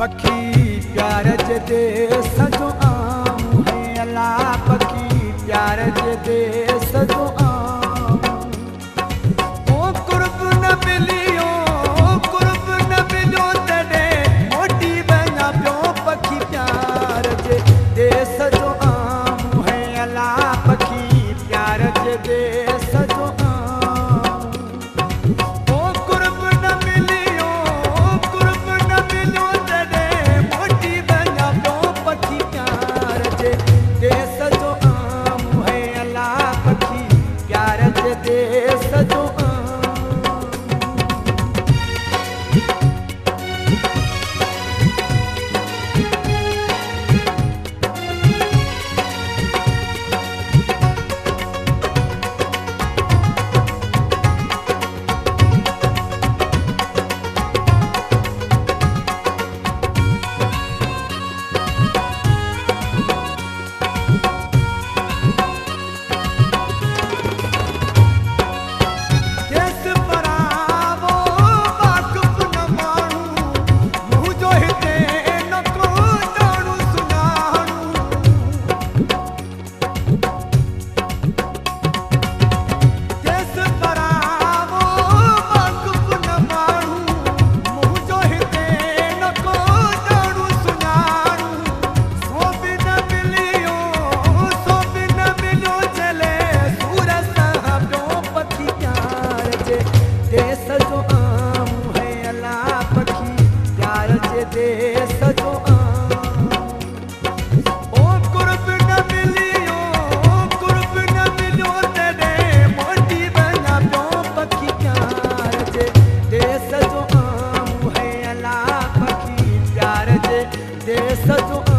पखी प्यार जे देस जो आऊं है अल्लाह पखी प्यार जे देस जो आऊं ओ कुर्ब न मिलियो कुर्ब न मिलियो तॾे मोटी वञा पियो पखी प्यार जे देस जो आऊं है अल्लाह पखी प्यार जे देस जो देस जो देस जो ओ कुर्ब न मिलियो कुर्ब न मिलियो तॾे मोटी वञा पियो पखी प्यार जे देस जो आऊं है अल्लाह पखी प्यार जे देस जो